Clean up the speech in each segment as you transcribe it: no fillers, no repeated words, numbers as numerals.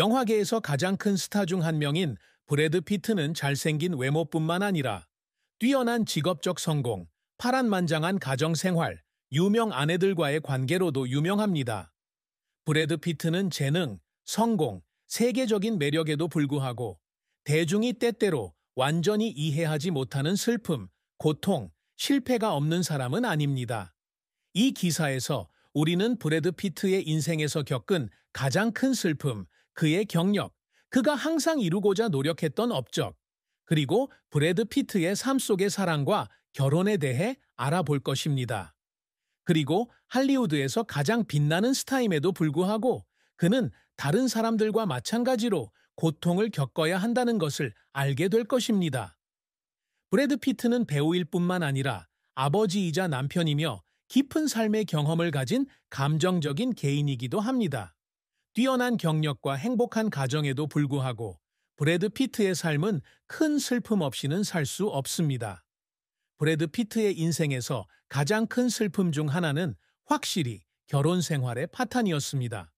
영화계에서 가장 큰 스타 중 한 명인 브래드 피트는 잘생긴 외모뿐만 아니라 뛰어난 직업적 성공, 파란만장한 가정생활, 유명 아내들과의 관계로도 유명합니다. 브래드 피트는 재능, 성공, 세계적인 매력에도 불구하고 대중이 때때로 완전히 이해하지 못하는 슬픔, 고통, 실패가 없는 사람은 아닙니다. 이 기사에서 우리는 브래드 피트의 인생에서 겪은 가장 큰 슬픔, 그의 경력, 그가 항상 이루고자 노력했던 업적, 그리고 브래드 피트의 삶 속의 사랑과 결혼에 대해 알아볼 것입니다. 그리고 할리우드에서 가장 빛나는 스타임에도 불구하고 그는 다른 사람들과 마찬가지로 고통을 겪어야 한다는 것을 알게 될 것입니다. 브래드 피트는 배우일 뿐만 아니라 아버지이자 남편이며 깊은 삶의 경험을 가진 감정적인 개인이기도 합니다. 뛰어난 경력과 행복한 가정에도 불구하고 브래드 피트의 삶은 큰 슬픔 없이는 살 수 없습니다. 브래드 피트의 인생에서 가장 큰 슬픔 중 하나는 확실히 결혼 생활의 파탄이었습니다.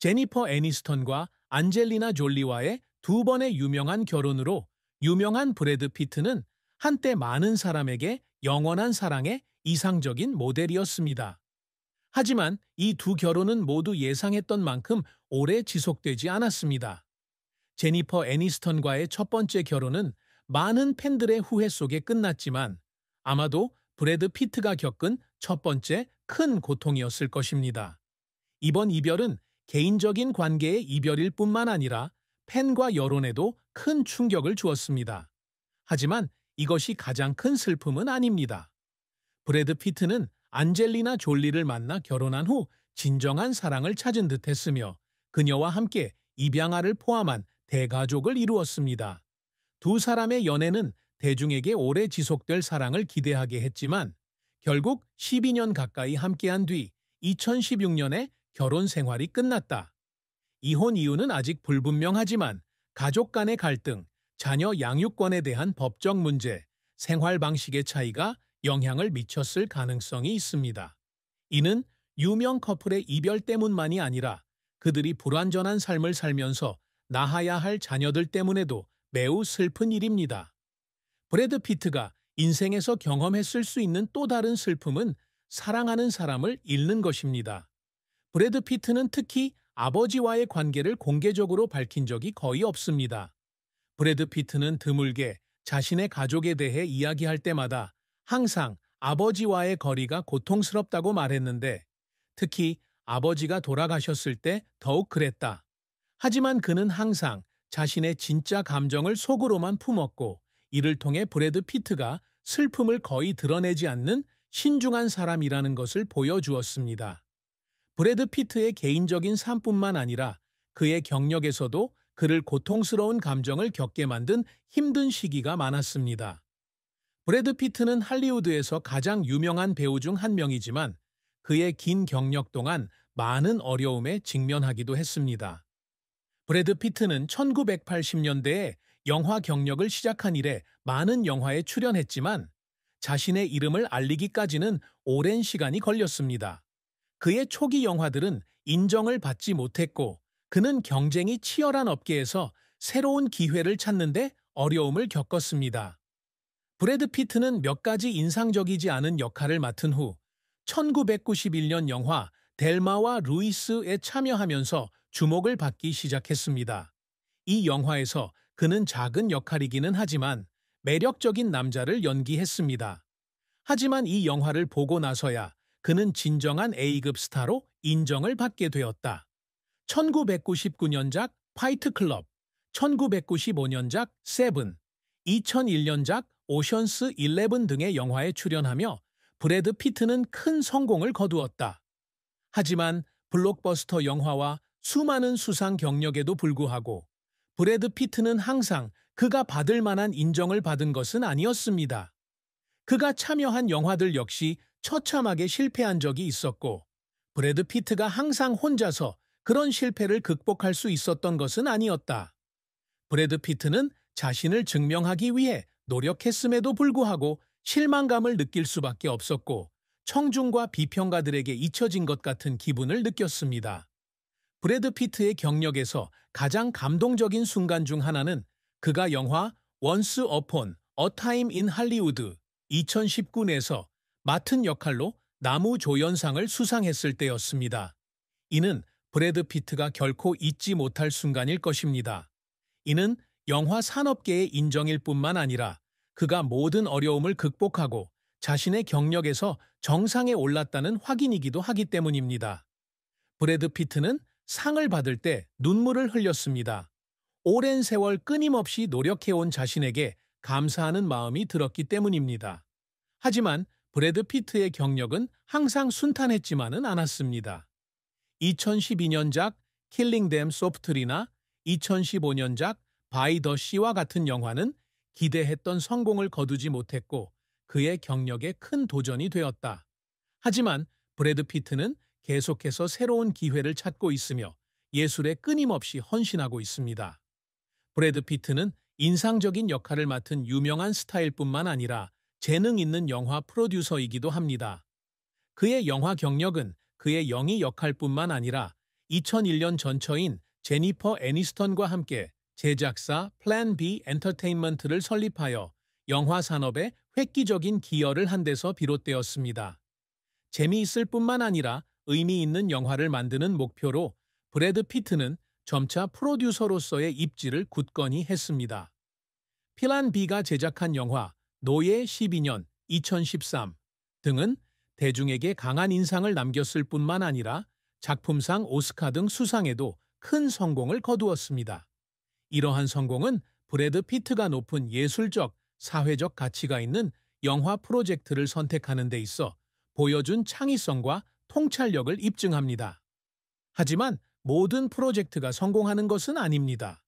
제니퍼 애니스턴과 안젤리나 졸리와의 두 번의 유명한 결혼으로 유명한 브래드 피트는 한때 많은 사람에게 영원한 사랑의 이상적인 모델이었습니다. 하지만 이 두 결혼은 모두 예상했던 만큼 오래 지속되지 않았습니다. 제니퍼 애니스턴과의 첫 번째 결혼은 많은 팬들의 후회 속에 끝났지만 아마도 브래드 피트가 겪은 첫 번째 큰 고통이었을 것입니다. 이번 이별은 개인적인 관계의 이별일 뿐만 아니라 팬과 여론에도 큰 충격을 주었습니다. 하지만 이것이 가장 큰 슬픔은 아닙니다. 브래드 피트는 안젤리나 졸리를 만나 결혼한 후 진정한 사랑을 찾은 듯했으며 그녀와 함께 입양아를 포함한 대가족을 이루었습니다. 두 사람의 연애는 대중에게 오래 지속될 사랑을 기대하게 했지만 결국 12년 가까이 함께한 뒤 2016년에 결혼 생활이 끝났다. 이혼 이유는 아직 불분명하지만 가족 간의 갈등, 자녀 양육권에 대한 법적 문제, 생활 방식의 차이가 영향을 미쳤을 가능성이 있습니다. 이는 유명 커플의 이별 때문만이 아니라 그들이 불완전한 삶을 살면서 낳아야 할 자녀들 때문에도 매우 슬픈 일입니다. 브래드 피트가 인생에서 경험했을 수 있는 또 다른 슬픔은 사랑하는 사람을 잃는 것입니다. 브래드 피트는 특히 아버지와의 관계를 공개적으로 밝힌 적이 거의 없습니다. 브래드 피트는 드물게 자신의 가족에 대해 이야기할 때마다 항상 아버지와의 거리가 고통스럽다고 말했는데 특히 아버지가 돌아가셨을 때 더욱 그랬다. 하지만 그는 항상 자신의 진짜 감정을 속으로만 품었고 이를 통해 브래드 피트가 슬픔을 거의 드러내지 않는 신중한 사람이라는 것을 보여주었습니다. 브래드 피트의 개인적인 삶뿐만 아니라 그의 경력에서도 그를 고통스러운 감정을 겪게 만든 힘든 시기가 많았습니다. 브래드 피트는 할리우드에서 가장 유명한 배우 중 한 명이지만 그의 긴 경력 동안 많은 어려움에 직면하기도 했습니다. 브래드 피트는 1980년대에 영화 경력을 시작한 이래 많은 영화에 출연했지만 자신의 이름을 알리기까지는 오랜 시간이 걸렸습니다. 그의 초기 영화들은 인정을 받지 못했고 그는 경쟁이 치열한 업계에서 새로운 기회를 찾는데 어려움을 겪었습니다. 브래드 피트는 몇 가지 인상적이지 않은 역할을 맡은 후 1991년 영화 델마와 루이스에 참여하면서 주목을 받기 시작했습니다. 이 영화에서 그는 작은 역할이기는 하지만 매력적인 남자를 연기했습니다. 하지만 이 영화를 보고 나서야 그는 진정한 A급 스타로 인정을 받게 되었다. 1999년작 파이트 클럽, 1995년작 세븐, 2001년작 오션스 11 등의 영화에 출연하며 브래드 피트는 큰 성공을 거두었다. 하지만 블록버스터 영화와 수많은 수상 경력에도 불구하고 브래드 피트는 항상 그가 받을 만한 인정을 받은 것은 아니었습니다. 그가 참여한 영화들 역시 처참하게 실패한 적이 있었고 브래드 피트가 항상 혼자서 그런 실패를 극복할 수 있었던 것은 아니었다. 브래드 피트는 자신을 증명하기 위해 노력했음에도 불구하고 실망감을 느낄 수밖에 없었고 청중과 비평가들에게 잊혀진 것 같은 기분을 느꼈습니다. 브래드 피트의 경력에서 가장 감동적인 순간 중 하나는 그가 영화 Once Upon a Time in Hollywood 2019에서 맡은 역할로 나무 조연상을 수상했을 때였습니다. 이는 브래드 피트가 결코 잊지 못할 순간일 것입니다. 이는 영화 산업계의 인정일 뿐만 아니라 그가 모든 어려움을 극복하고 자신의 경력에서 정상에 올랐다는 확인이기도 하기 때문입니다. 브래드 피트는 상을 받을 때 눈물을 흘렸습니다. 오랜 세월 끊임없이 노력해온 자신에게 감사하는 마음이 들었기 때문입니다. 하지만 브래드 피트의 경력은 항상 순탄했지만은 않았습니다. 2012년작 킬링 댐 소프트리나 2015년작 바이 더 시와 같은 영화는 기대했던 성공을 거두지 못했고 그의 경력에 큰 도전이 되었다. 하지만 브래드 피트는 계속해서 새로운 기회를 찾고 있으며 예술에 끊임없이 헌신하고 있습니다. 브래드 피트는 인상적인 역할을 맡은 유명한 스타일뿐만 아니라 재능 있는 영화 프로듀서이기도 합니다. 그의 영화 경력은 그의 영희 역할뿐만 아니라 2001년 전처인 제니퍼 애니스턴과 함께 제작사 플랜 B 엔터테인먼트를 설립하여 영화 산업에 획기적인 기여를 한 데서 비롯되었습니다. 재미있을 뿐만 아니라 의미 있는 영화를 만드는 목표로 브래드 피트는 점차 프로듀서로서의 입지를 굳건히 했습니다. 플랜 B가 제작한 영화 노예 12년 2013 등은 대중에게 강한 인상을 남겼을 뿐만 아니라 작품상 오스카 등 수상에도 큰 성공을 거두었습니다. 이러한 성공은 브래드 피트가 높은 예술적, 사회적 가치가 있는 영화 프로젝트를 선택하는 데 있어 보여준 창의성과 통찰력을 입증합니다. 하지만 모든 프로젝트가 성공하는 것은 아닙니다.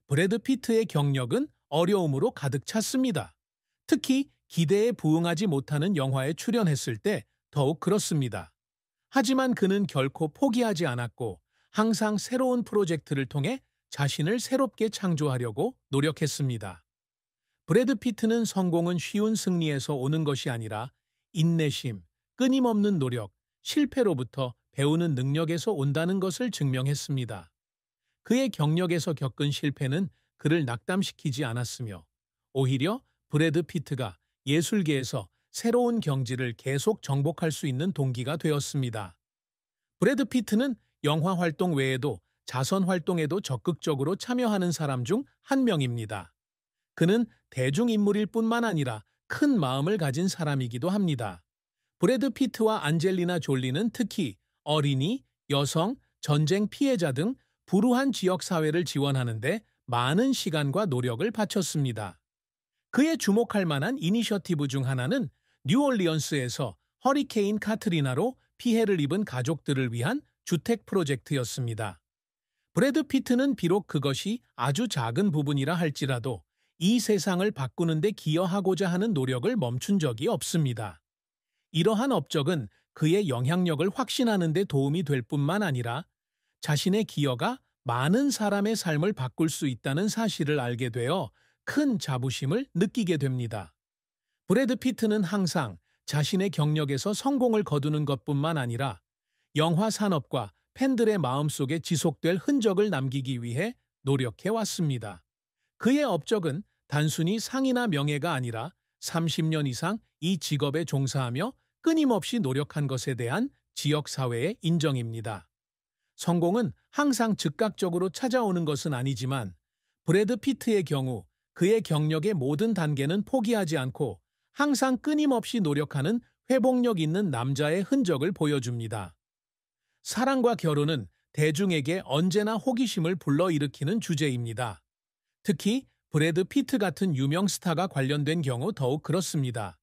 브래드 피트의 경력은 어려움으로 가득 찼습니다. 특히 기대에 부응하지 못하는 영화에 출연했을 때 더욱 그렇습니다. 하지만 그는 결코 포기하지 않았고 항상 새로운 프로젝트를 통해 자신을 새롭게 창조하려고 노력했습니다. 브래드 피트는 성공은 쉬운 승리에서 오는 것이 아니라 인내심, 끊임없는 노력, 실패로부터 배우는 능력에서 온다는 것을 증명했습니다. 그의 경력에서 겪은 실패는 그를 낙담시키지 않았으며 오히려 브래드 피트가 예술계에서 새로운 경지를 계속 정복할 수 있는 동기가 되었습니다. 브래드 피트는 영화 활동 외에도 자선 활동에도 적극적으로 참여하는 사람 중 한 명입니다. 그는 대중인물일 뿐만 아니라 큰 마음을 가진 사람이기도 합니다. 브래드 피트와 안젤리나 졸리는 특히 어린이, 여성, 전쟁 피해자 등 불우한 지역 사회를 지원하는 데 많은 시간과 노력을 바쳤습니다. 그의 주목할 만한 이니셔티브 중 하나는 뉴올리언스에서 허리케인 카트리나로 피해를 입은 가족들을 위한 주택 프로젝트였습니다. 브래드 피트는 비록 그것이 아주 작은 부분이라 할지라도 이 세상을 바꾸는 데 기여하고자 하는 노력을 멈춘 적이 없습니다. 이러한 업적은 그의 영향력을 확신하는 데 도움이 될 뿐만 아니라 자신의 기여가 많은 사람의 삶을 바꿀 수 있다는 사실을 알게 되어 큰 자부심을 느끼게 됩니다. 브래드 피트는 항상 자신의 경력에서 성공을 거두는 것뿐만 아니라 영화 산업과 팬들의 마음속에 지속될 흔적을 남기기 위해 노력해 왔습니다. 그의 업적은 단순히 상이나 명예가 아니라 30년 이상 이 직업에 종사하며 끊임없이 노력한 것에 대한 지역사회의 인정입니다. 성공은 항상 즉각적으로 찾아오는 것은 아니지만 브래드 피트의 경우 그의 경력의 모든 단계는 포기하지 않고 항상 끊임없이 노력하는 회복력 있는 남자의 흔적을 보여줍니다. 사랑과 결혼은 대중에게 언제나 호기심을 불러일으키는 주제입니다. 특히 브래드 피트 같은 유명 스타가 관련된 경우 더욱 그렇습니다.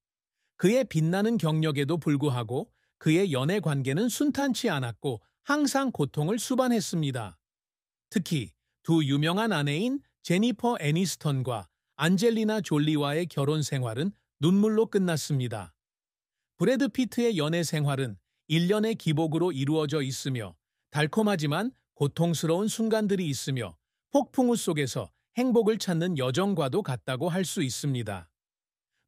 그의 빛나는 경력에도 불구하고 그의 연애 관계는 순탄치 않았고 항상 고통을 수반했습니다. 특히 두 유명한 아내인 제니퍼 애니스턴과 안젤리나 졸리와의 결혼 생활은 눈물로 끝났습니다. 브래드 피트의 연애 생활은 일련의 기복으로 이루어져 있으며 달콤하지만 고통스러운 순간들이 있으며 폭풍우 속에서 행복을 찾는 여정과도 같다고 할 수 있습니다.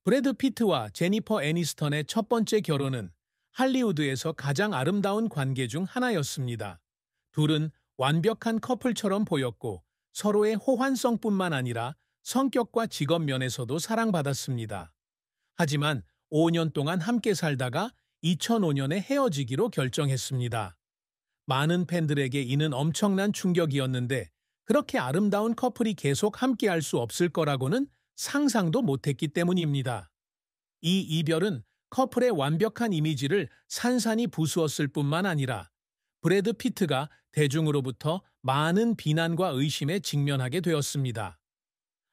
브래드 피트와 제니퍼 애니스턴의 첫 번째 결혼은 할리우드에서 가장 아름다운 관계 중 하나였습니다. 둘은 완벽한 커플처럼 보였고 서로의 호환성뿐만 아니라 성격과 직업 면에서도 사랑받았습니다. 하지만 5년 동안 함께 살다가 2005년에 헤어지기로 결정했습니다. 많은 팬들에게 이는 엄청난 충격이었는데 그렇게 아름다운 커플이 계속 함께할 수 없을 거라고는 상상도 못했기 때문입니다. 이 이별은 커플의 완벽한 이미지를 산산이 부수었을 뿐만 아니라 브래드 피트가 대중으로부터 많은 비난과 의심에 직면하게 되었습니다.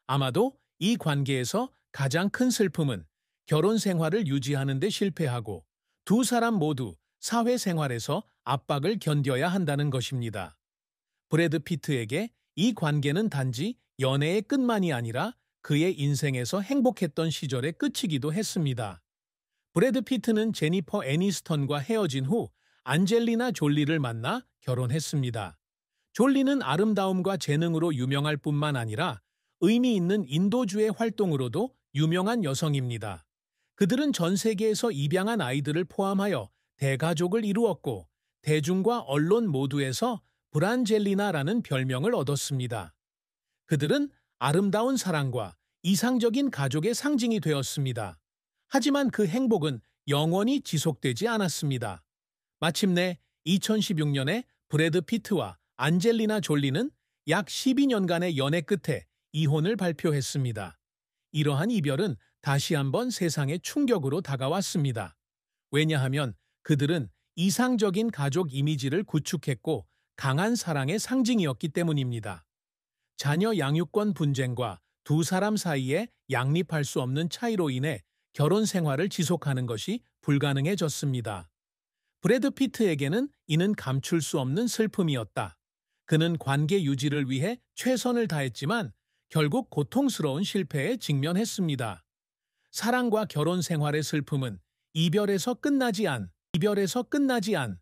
아마도 이 관계에서 가장 큰 슬픔은 결혼 생활을 유지하는 데 실패하고 두 사람 모두 사회생활에서 압박을 견뎌야 한다는 것입니다. 브래드 피트에게 이 관계는 단지 연애의 끝만이 아니라 그의 인생에서 행복했던 시절의 끝이기도 했습니다. 브래드 피트는 제니퍼 애니스턴과 헤어진 후 안젤리나 졸리를 만나 결혼했습니다. 졸리는 아름다움과 재능으로 유명할 뿐만 아니라 의미 있는 인도주의 활동으로도 유명한 여성입니다. 그들은 전 세계에서 입양한 아이들을 포함하여 대가족을 이루었고 대중과 언론 모두에서 브란젤리나라는 별명을 얻었습니다. 그들은 아름다운 사랑과 이상적인 가족의 상징이 되었습니다. 하지만 그 행복은 영원히 지속되지 않았습니다. 마침내 2016년에 브래드 피트와 안젤리나 졸리는 약 12년간의 연애 끝에 이혼을 발표했습니다. 이러한 이별은 다시 한번 세상에 충격으로 다가왔습니다. 왜냐하면 그들은 이상적인 가족 이미지를 구축했고 강한 사랑의 상징이었기 때문입니다. 자녀 양육권 분쟁과 두 사람 사이에 양립할 수 없는 차이로 인해 결혼 생활을 지속하는 것이 불가능해졌습니다. 브래드 피트에게는 이는 감출 수 없는 슬픔이었다. 그는 관계 유지를 위해 최선을 다했지만 결국 고통스러운 실패에 직면했습니다. 사랑과 결혼 생활의 슬픔은 이별에서 끝나지 않